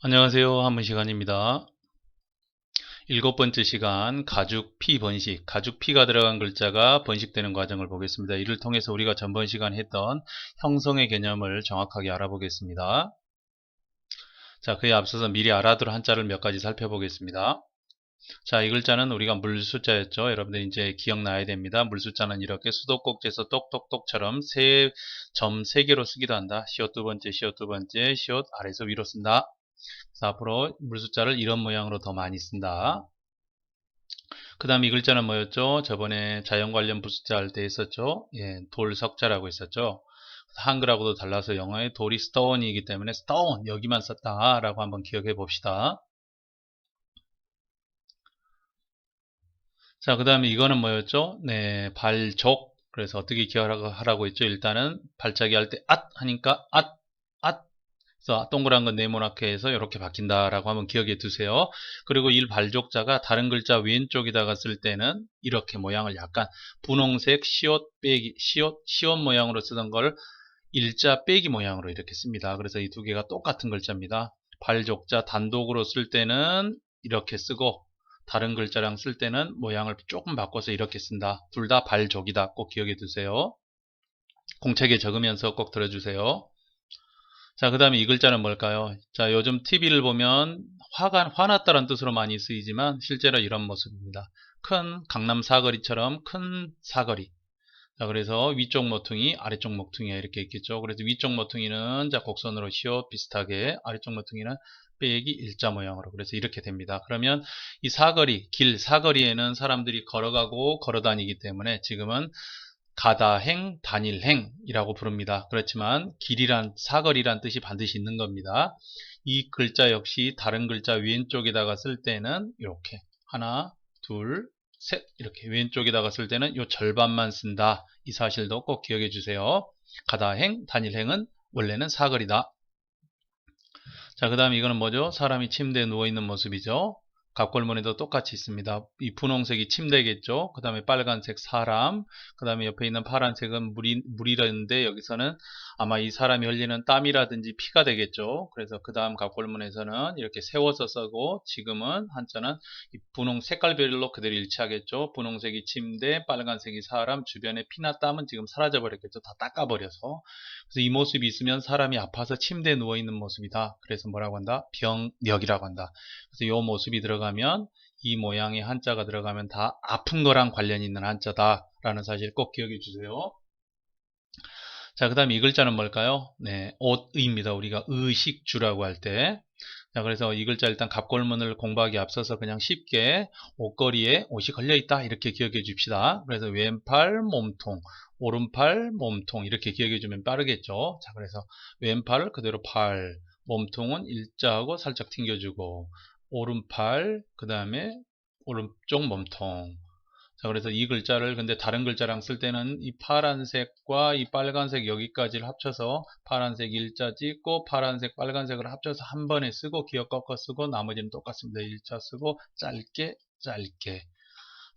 안녕하세요. 한문 시간입니다. 7번째 시간 가죽 피 번식, 가죽 피가 들어간 글자가 번식되는 과정을 보겠습니다. 이를 통해서 우리가 전번 시간 했던 형성의 개념을 정확하게 알아보겠습니다. 자, 그에 앞서서 미리 알아둘 한자를 몇 가지 살펴보겠습니다. 자, 이 글자는 우리가 물숫자였죠. 여러분들 이제 기억나야 됩니다. 물숫자는 이렇게 수도꼭지에서 똑똑똑처럼 점 3개로 쓰기도 한다. 시옷 두 번째, 시옷 두 번째, 시옷 아래에서 위로 쓴다. 그래서 앞으로 물숫자를 이런 모양으로 더 많이 쓴다. 그 다음에 이 글자는 뭐였죠? 저번에 자연 관련 부숫자 할 때 했었죠? 예, 돌석자라고 했었죠? 한글하고도 달라서 영어에 돌이 stone이기 때문에 stone 여기만 썼다라고 한번 기억해 봅시다. 자, 그 다음에 이거는 뭐였죠? 네, 발족. 그래서 어떻게 기억하라고 했죠? 일단은 발자기 할 때 앗 하니까 앗. 그래서 동그란 건 네모나게 해서 이렇게 바뀐다라고 한번 기억해 두세요. 그리고 이 발족자가 다른 글자 왼쪽에다가 쓸 때는 이렇게 모양을 약간 분홍색 시옷 빼기, 시옷 모양으로 쓰던 걸 일자 빼기 모양으로 이렇게 씁니다. 그래서 이 두 개가 똑같은 글자입니다. 발족자 단독으로 쓸 때는 이렇게 쓰고 다른 글자랑 쓸 때는 모양을 조금 바꿔서 이렇게 쓴다. 둘 다 발족이다. 꼭 기억해 두세요. 공책에 적으면서 꼭 들어주세요. 자, 그 다음에 이 글자는 뭘까요? 자, 요즘 TV를 보면 화났다는 뜻으로 많이 쓰이지만 실제로 이런 모습입니다. 큰 강남 사거리처럼 큰 사거리. 자, 그래서 위쪽 모퉁이, 아래쪽 모퉁이가 이렇게 있겠죠. 그래서 위쪽 모퉁이는 자, 곡선으로 시옷 비슷하게, 아래쪽 모퉁이는 빼기 일자 모양으로. 그래서 이렇게 됩니다. 그러면 이 사거리, 사거리에는 사람들이 걸어가고 걸어 다니기 때문에 지금은 가다행, 단일행이라고 부릅니다. 그렇지만 사거리란 뜻이 반드시 있는 겁니다. 이 글자 역시 다른 글자 왼쪽에다가 쓸 때는 이렇게 하나, 둘, 셋 이렇게 왼쪽에다가 쓸 때는 이 절반만 쓴다. 이 사실도 꼭 기억해 주세요. 가다행, 단일행은 원래는 사거리다. 자, 그 다음에 이거는 뭐죠? 사람이 침대에 누워있는 모습이죠. 갑골문에도 똑같이 있습니다. 이 분홍색이 침대겠죠. 그 다음에 빨간색 사람, 그 다음에 옆에 있는 파란색은 물이라는데 여기서는 아마 이 사람이 흘리는 땀이라든지 피가 되겠죠. 그래서 그 다음 갑골문에서는 이렇게 세워서 쓰고 지금은 한자는 이 분홍 색깔별로 그대로 일치하겠죠. 분홍색이 침대, 빨간색이 사람, 주변에 피나 땀은 지금 사라져 버렸겠죠. 다 닦아버려서. 그래서 이 모습이 있으면 사람이 아파서 침대에 누워있는 모습이다. 그래서 뭐라고 한다? 병력이라고 한다. 그래서 이 모습이 들어가면 이 모양의 한자가 들어가면 다 아픈 거랑 관련이 있는 한자다 라는 사실 꼭 기억해 주세요. 자, 그 다음에 이 글자는 뭘까요? 네, 옷입니다. 우리가 의식주라고 할 때. 자, 그래서 이 글자 일단 갑골문을 공부하기 앞서서 그냥 쉽게 옷걸이에 옷이 걸려 있다 이렇게 기억해 줍시다. 그래서 왼팔 몸통, 오른팔 몸통 이렇게 기억해 주면 빠르겠죠. 자, 그래서 왼팔을 그대로 팔, 몸통은 일자하고 살짝 튕겨주고 오른팔, 그 다음에 오른쪽 몸통. 자, 그래서 이 글자를 근데 다른 글자랑 쓸 때는 이 파란색과 이 빨간색 여기까지를 합쳐서 파란색 일자 찍고 파란색 빨간색을 합쳐서 한 번에 쓰고 기억 꺾어 쓰고 나머지는 똑같습니다. 일자 쓰고 짧게 짧게.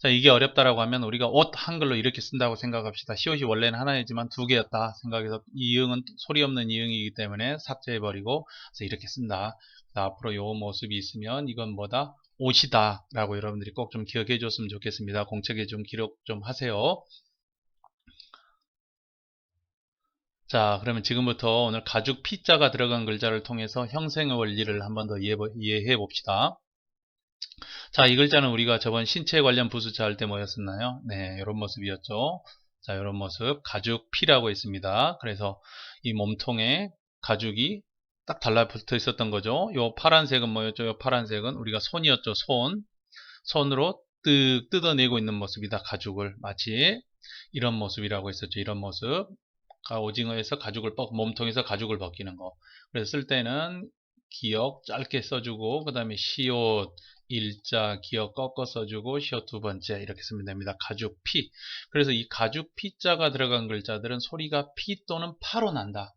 자, 이게 어렵다라고 하면 우리가 옷 한글로 이렇게 쓴다고 생각합시다. 시옷이 원래는 하나이지만 두 개였다 생각해서 이응은 소리 없는 이응이기 때문에 삭제해버리고 그래서 이렇게 쓴다. 자, 앞으로 요 모습이 있으면 이건 뭐다? 옷이다 라고 여러분들이 꼭 좀 기억해 줬으면 좋겠습니다. 공책에 좀 기록 좀 하세요. 자, 그러면 지금부터 오늘 가죽 피자가 들어간 글자를 통해서 형생의 원리를 한번 더 이해해 봅시다. 자, 이 글자는 우리가 저번 신체 관련 부수자 할 때 뭐였었나요? 네, 이런 모습이었죠. 자, 이런 모습 가죽 피라고 있습니다. 그래서 이 몸통에 가죽이 딱 달라붙어 있었던 거죠. 요 파란색은 뭐였죠? 요 파란색은 우리가 손이었죠. 손으로 뜯어내고 있는 모습이다. 가죽을 마치 이런 모습이라고 했었죠. 이런 모습. 오징어에서 몸통에서 가죽을 벗기는 거. 그래서 쓸 때는 기역 짧게 써주고, 그 다음에 시옷, 일자, 기역 꺾어 써주고, 시옷 두 번째, 이렇게 쓰면 됩니다. 가죽, 피. 그래서 이 가죽, 피자가 들어간 글자들은 소리가 피 또는 파로 난다.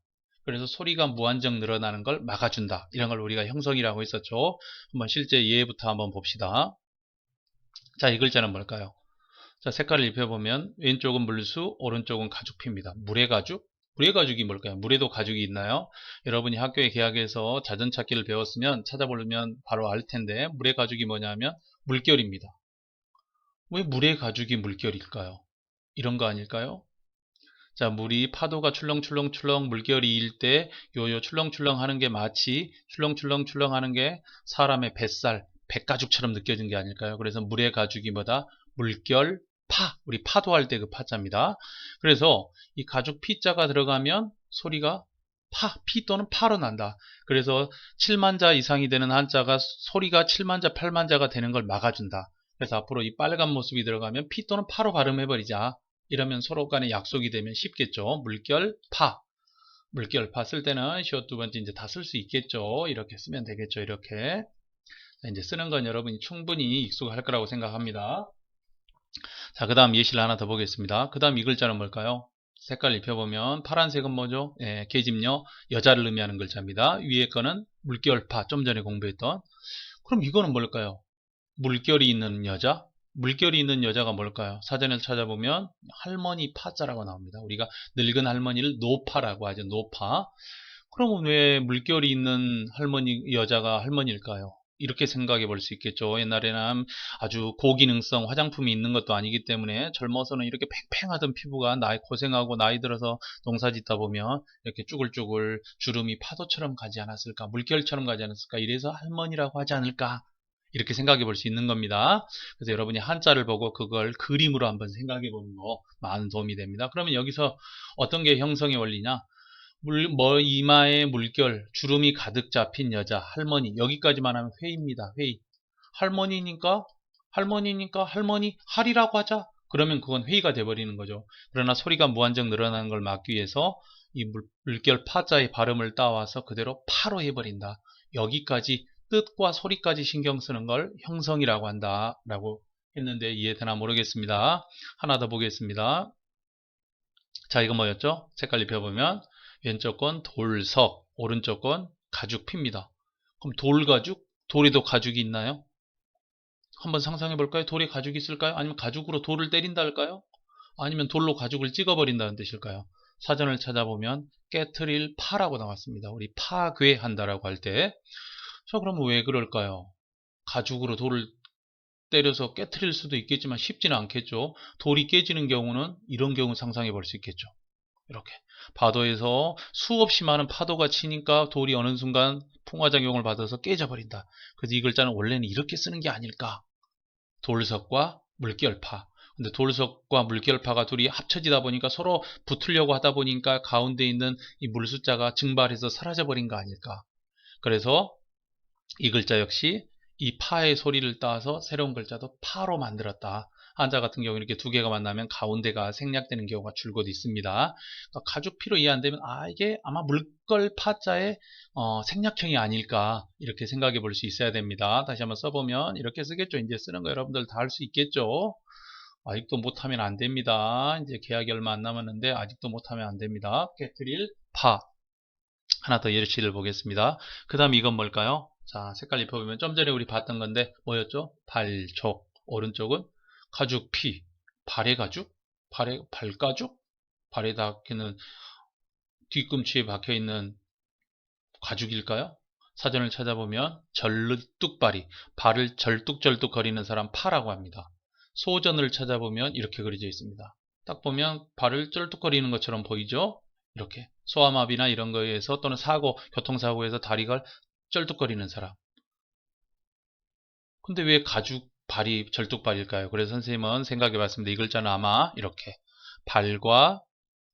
그래서 소리가 무한정 늘어나는 걸 막아준다. 이런 걸 우리가 형성이라고 했었죠. 한번 실제 예부터 한번 봅시다. 자, 이 글자는 뭘까요? 자, 색깔을 입혀보면 왼쪽은 물수, 오른쪽은 가죽피입니다. 물의 가죽, 물의 가죽이 뭘까요? 물에도 가죽이 있나요? 여러분이 학교에 개학해서 자전찾기를 배웠으면 찾아보면 바로 알 텐데 물의 가죽이 뭐냐면 물결입니다. 왜 물의 가죽이 물결일까요? 이런 거 아닐까요? 자, 물이 파도가 출렁출렁출렁 물결이 일 때 요요 출렁출렁 하는 게 마치 출렁출렁출렁 하는 게 사람의 뱃살, 백가죽처럼 느껴진 게 아닐까요? 그래서 물의 가죽이 뭐다? 물결, 파. 우리 파도할 때 그 파자입니다. 그래서 이 가죽 피자가 들어가면 소리가 피 또는 파로 난다. 그래서 7만자 이상이 되는 한자가 소리가 7만자, 8만자가 되는 걸 막아준다. 그래서 앞으로 이 빨간 모습이 들어가면 피 또는 파로 발음해버리자. 이러면 서로 간에 약속이 되면 쉽겠죠. 물결, 파. 물결, 파 쓸 때는 시옷 두 번째 이제 다 쓸 수 있겠죠. 이렇게 쓰면 되겠죠. 이렇게. 이제 쓰는 건 여러분이 충분히 익숙할 거라고 생각합니다. 자, 그 다음 예시를 하나 더 보겠습니다. 그 다음 이 글자는 뭘까요? 색깔 입혀보면 파란색은 뭐죠? 예, 계집녀, 여자를 의미하는 글자입니다. 위에 거는 물결파, 좀 전에 공부했던. 그럼 이거는 뭘까요? 물결이 있는 여자? 물결이 있는 여자가 뭘까요? 사전에서 찾아보면 할머니 파자라고 나옵니다. 우리가 늙은 할머니를 노파라고 하죠. 노파. 그러면 왜 물결이 있는 여자가 할머니일까요? 이렇게 생각해 볼 수 있겠죠. 옛날에는 아주 고기능성 화장품이 있는 것도 아니기 때문에 젊어서는 이렇게 팽팽하던 피부가 고생하고 나이 들어서 농사 짓다 보면 이렇게 쭈글쭈글 주름이 파도처럼 가지 않았을까, 물결처럼 가지 않았을까, 이래서 할머니라고 하지 않을까, 이렇게 생각해 볼 수 있는 겁니다. 그래서 여러분이 한자를 보고 그걸 그림으로 한번 생각해 보는 거 많은 도움이 됩니다. 그러면 여기서 어떤 게 형성의 원리냐? 이마에 물결, 주름이 가득 잡힌 여자, 할머니. 여기까지만 하면 회입니다. 회의. 할머니니까 할머니, 할이라고 하자. 그러면 그건 회의가 돼버리는 거죠. 그러나 소리가 무한정 늘어나는 걸 막기 위해서 이 물결 파자의 발음을 따와서 그대로 파로 해버린다. 여기까지 뜻과 소리까지 신경 쓰는 걸 형성이라고 한다 라고 했는데 이해되나 모르겠습니다. 하나 더 보겠습니다. 자, 이거 뭐였죠? 색깔 입혀보면 왼쪽 건 돌석, 오른쪽 건 가죽피입니다. 그럼 돌가죽? 돌에도 가죽이 있나요? 한번 상상해 볼까요? 돌에 가죽이 있을까요? 아니면 가죽으로 돌을 때린다 할까요? 아니면 돌로 가죽을 찍어버린다는 뜻일까요? 사전을 찾아보면 깨트릴 파라고 나왔습니다. 우리 파괴한다라고 할 때. 자, 그러면 왜 그럴까요? 가죽으로 돌을 때려서 깨트릴 수도 있겠지만 쉽지는 않겠죠. 돌이 깨지는 경우는 이런 경우 상상해 볼 수 있겠죠. 이렇게 파도에서 수없이 많은 파도가 치니까 돌이 어느 순간 풍화작용을 받아서 깨져버린다. 그래서 이 글자는 원래는 이렇게 쓰는 게 아닐까. 돌석과 물결파. 근데 돌석과 물결파가 둘이 합쳐지다 보니까 서로 붙으려고 하다 보니까 가운데 있는 이 물숫자가 증발해서 사라져버린 거 아닐까. 그래서 이 글자 역시 이 파의 소리를 따서 새로운 글자도 파로 만들었다. 한자 같은 경우 이렇게 두 개가 만나면 가운데가 생략되는 경우가 줄곧 있습니다. 그러니까 가죽피로 이해 안 되면 이게 아마 물걸 파자의 생략형이 아닐까 이렇게 생각해 볼 수 있어야 됩니다. 다시 한번 써보면 이렇게 쓰겠죠. 이제 쓰는 거 여러분들 다 할 수 있겠죠. 아직도 못하면 안 됩니다. 이제 계약이 얼마 안 남았는데 아직도 못하면 안 됩니다. 깨트릴 파. 하나 더 예시를 보겠습니다. 그 다음 이건 뭘까요? 자, 색깔 입혀보면 좀 전에 우리 봤던 건데 뭐였죠? 발족. 오른쪽은 가죽, 피. 발의 가죽? 발가죽? 발에 닿기는 뒤꿈치에 박혀있는 가죽일까요? 사전을 찾아보면 절뚝발이, 발을 절뚝절뚝 거리는 사람 파라고 합니다. 소전을 찾아보면 이렇게 그려져 있습니다. 딱 보면 발을 쩔뚝거리는 것처럼 보이죠? 이렇게 소아마비나 이런 거에서 또는 교통사고에서 다리가 쩔뚝거리는 사람. 근데 왜 가죽 발이 절뚝발일까요? 그래서 선생님은 생각해 봤습니다. 이 글자는 아마 이렇게 발과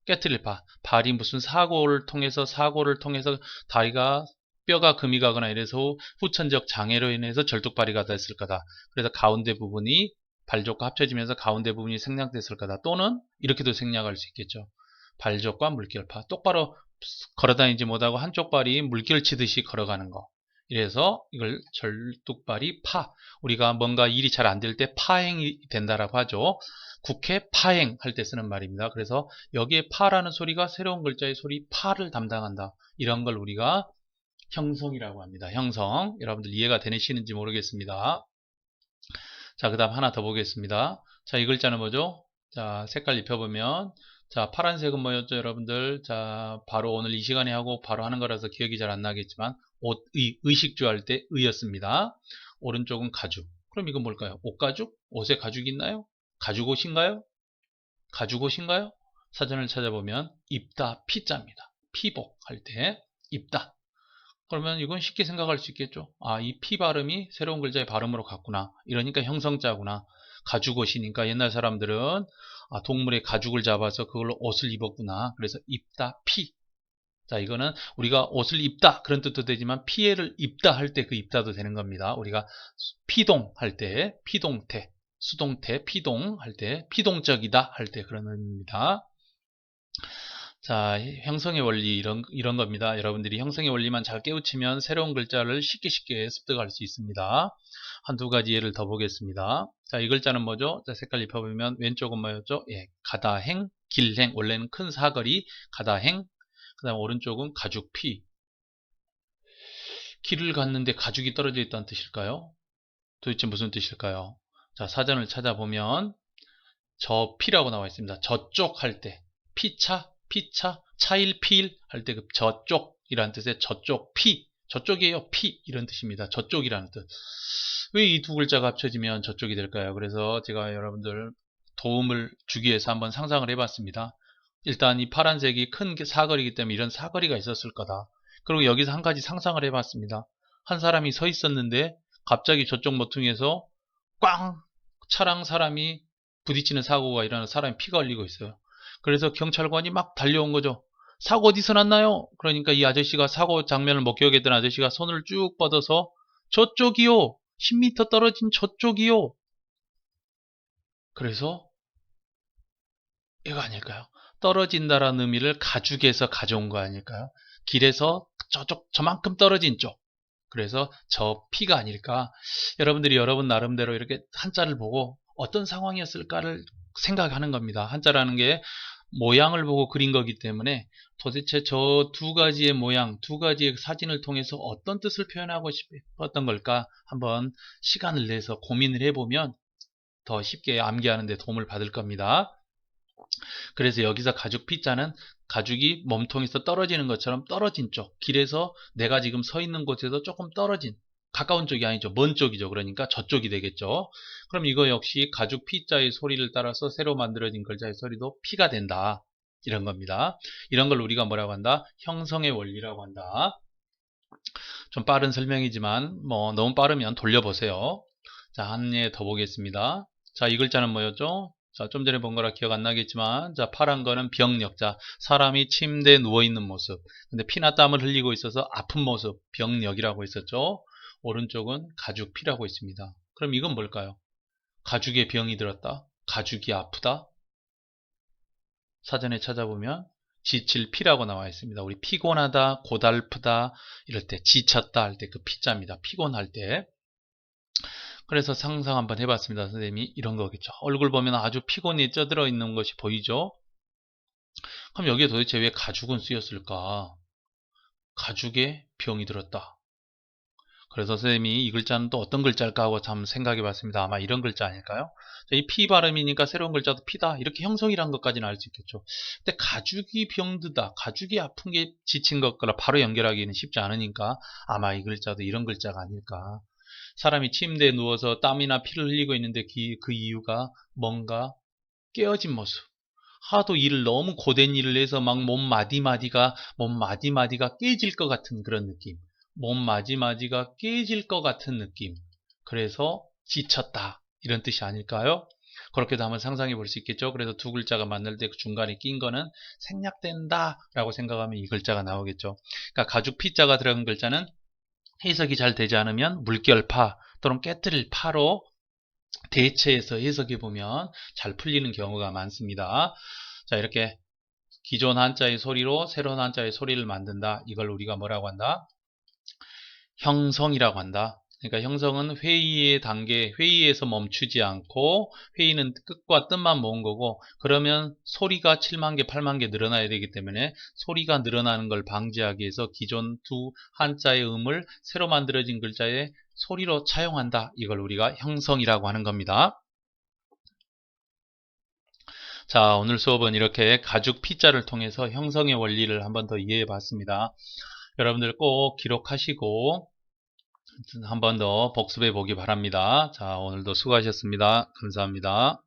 깨트릴 파, 발이 무슨 사고를 통해서 다리가 뼈가 금이 가거나 이래서 후천적 장애로 인해서 절뚝발이가 됐을 거다. 그래서 가운데 부분이 발족과 합쳐지면서 가운데 부분이 생략됐을 거다. 또는 이렇게도 생략할 수 있겠죠. 발족과 물결파. 똑바로 걸어다니지 못하고 한쪽 발이 물결 치듯이 걸어가는 거. 이래서 이걸 절뚝발이 파. 우리가 뭔가 일이 잘 안 될 때 파행이 된다라고 하죠. 국회 파행 할 때 쓰는 말입니다. 그래서 여기에 파라는 소리가 새로운 글자의 소리 파를 담당한다. 이런 걸 우리가 형성이라고 합니다. 형성. 여러분들 이해가 되시는지 모르겠습니다. 자, 그 다음 하나 더 보겠습니다. 자, 이 글자는 뭐죠? 자, 색깔 입혀보면 자, 파란색은 뭐였죠, 여러분들? 자, 바로 오늘 이 시간에 하고 바로 하는 거라서 기억이 잘 안 나겠지만, 의식주 할 때 의였습니다. 오른쪽은 가죽. 그럼 이건 뭘까요? 옷가죽? 옷에 가죽이 있나요? 가죽옷인가요? 가죽옷인가요? 사전을 찾아보면 입다 피자입니다. 피복 할 때 입다. 그러면 이건 쉽게 생각할 수 있겠죠. 아, 이 피 발음이 새로운 글자의 발음으로 같구나. 이러니까 형성자구나. 가죽옷이니까 옛날 사람들은 동물의 가죽을 잡아서 그걸로 옷을 입었구나. 그래서 입다 피. 자, 이거는 우리가 옷을 입다 그런 뜻도 되지만 피해를 입다 할 때 그 입다도 되는 겁니다. 우리가 피동 할 때 피동태, 수동태, 피동 할 때 피동적이다 할 때 그런 의미입니다. 자, 형성의 원리 이런 겁니다. 여러분들이 형성의 원리만 잘 깨우치면 새로운 글자를 쉽게 습득할 수 있습니다. 한두 가지 예를 더 보겠습니다. 자, 이 글자는 뭐죠? 자, 색깔 입혀보면 왼쪽은 뭐였죠? 예, 가다행, 길행. 원래는 큰 사거리, 가다행. 그 다음 오른쪽은 가죽피. 길을 갔는데 가죽이 떨어져 있다는 뜻일까요? 도대체 무슨 뜻일까요? 자, 사전을 찾아보면 저 피라고 나와 있습니다. 저쪽 할 때 피차, 피차, 차일, 피일 할 때 그 저쪽이라는 뜻의 저쪽, 피, 저쪽이에요. 피 이런 뜻입니다. 저쪽이라는 뜻. 왜 이 두 글자가 합쳐지면 저쪽이 될까요? 그래서 제가 여러분들 도움을 주기 위해서 한번 상상을 해봤습니다. 일단 이 파란색이 큰 사거리이기 때문에 이런 사거리가 있었을 거다. 그리고 여기서 한 가지 상상을 해봤습니다. 한 사람이 서 있었는데 갑자기 저쪽 모퉁이에서 꽝! 차랑 사람이 부딪히는 사고가 일어나서 사람이 피가 흘리고 있어요. 그래서 경찰관이 막 달려온 거죠. 사고 어디서 났나요? 그러니까 이 아저씨가 사고 장면을 목격했던 아저씨가 손을 쭉 뻗어서 저쪽이요. 10m 떨어진 저쪽이요. 그래서 이거 아닐까요? 떨어진다라는 의미를 가죽에서 가져온 거 아닐까요? 길에서 저만큼 떨어진 쪽. 그래서 저 피가 아닐까. 여러분들이 여러분 나름대로 이렇게 한자를 보고 어떤 상황이었을까를 생각하는 겁니다. 한자라는 게 모양을 보고 그린 거기 때문에 도대체 저 두 가지의 모양, 두 가지의 사진을 통해서 어떤 뜻을 표현하고 싶었던 걸까 한번 시간을 내서 고민을 해보면 더 쉽게 암기하는 데 도움을 받을 겁니다. 그래서 여기서 가죽 피자는 가죽이 몸통에서 떨어지는 것처럼 떨어진 쪽, 길에서 내가 지금 서 있는 곳에서 조금 떨어진, 가까운 쪽이 아니죠. 먼 쪽이죠. 그러니까 저쪽이 되겠죠. 그럼 이거 역시 가죽 피자의 소리를 따라서 새로 만들어진 글자의 소리도 피가 된다. 이런 겁니다. 이런 걸 우리가 뭐라고 한다? 형성의 원리라고 한다. 좀 빠른 설명이지만 뭐 너무 빠르면 돌려보세요. 자, 한 예 더 보겠습니다. 자, 이 글자는 뭐였죠? 자, 좀 전에 본 거라 기억 안 나겠지만, 자, 파란 거는 병력자. 사람이 침대에 누워있는 모습. 근데 피나 땀을 흘리고 있어서 아픈 모습. 병력이라고 있었죠. 오른쪽은 가죽피라고 있습니다. 그럼 이건 뭘까요? 가죽에 병이 들었다. 가죽이 아프다. 사전에 찾아보면 지칠 피라고 나와 있습니다. 우리 피곤하다, 고달프다, 이럴 때 지쳤다 할 때 그 피자입니다. 피곤할 때. 그래서 상상 한번 해봤습니다. 선생님이 이런 거겠죠. 얼굴 보면 아주 피곤이 쪄들어 있는 것이 보이죠. 그럼 여기에 도대체 왜 가죽은 쓰였을까? 가죽에 병이 들었다. 그래서 선생님이 이 글자는 또 어떤 글자일까 하고 참 생각해 봤습니다. 아마 이런 글자 아닐까요? 이 피 발음이니까 새로운 글자도 피다. 이렇게 형성이란 것까지는 알 수 있겠죠. 근데 가죽이 병드다. 가죽이 아픈 게 지친 것과 바로 연결하기는 쉽지 않으니까 아마 이 글자도 이런 글자가 아닐까. 사람이 침대에 누워서 땀이나 피를 흘리고 있는데 그 이유가 뭔가 깨어진 모습. 하도 일을 너무 고된 일을 해서 막 몸 마디마디가 깨질 것 같은 그런 느낌. 몸 마디마디가 깨질 것 같은 느낌. 그래서 지쳤다. 이런 뜻이 아닐까요? 그렇게도 한번 상상해 볼 수 있겠죠. 그래서 두 글자가 만날 때 그 중간에 낀 거는 생략된다 라고 생각하면 이 글자가 나오겠죠. 그러니까 가죽 피자가 들어간 글자는 해석이 잘 되지 않으면 물결파 또는 깨뜨릴 파로 대체해서 해석해 보면 잘 풀리는 경우가 많습니다. 자, 이렇게 기존 한자의 소리로 새로운 한자의 소리를 만든다. 이걸 우리가 뭐라고 한다? 형성이라고 한다. 그러니까 형성은 회의의 단계, 회의에서 멈추지 않고 회의는 끝과 뜻만 모은 거고 그러면 소리가 7만 개, 8만 개 늘어나야 되기 때문에 소리가 늘어나는 걸 방지하기 위해서 기존 두 한자의 음을 새로 만들어진 글자에 소리로 차용한다. 이걸 우리가 형성이라고 하는 겁니다. 자, 오늘 수업은 이렇게 가죽 P자를 통해서 형성의 원리를 한번 더 이해해 봤습니다. 여러분들 꼭 기록하시고 한 번 더 복습해 보기 바랍니다. 자, 오늘도 수고하셨습니다. 감사합니다.